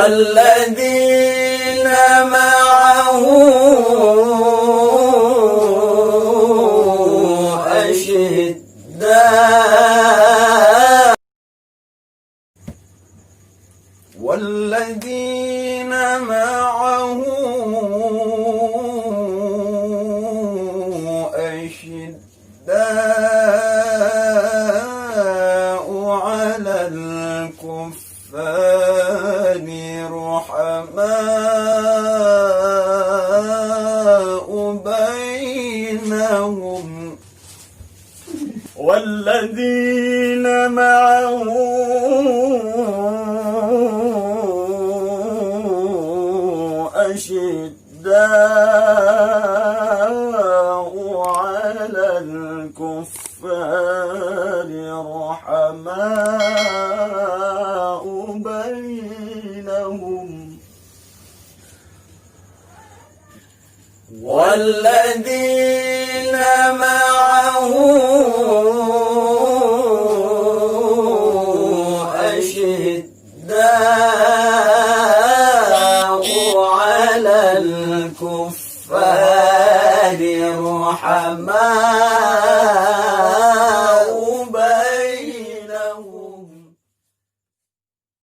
والذين معه أشداء على الكفار رحماء بينهم والذين معه أشداء على الكفار رحماء بينهم والذين معه أشداء على الكفار رحماء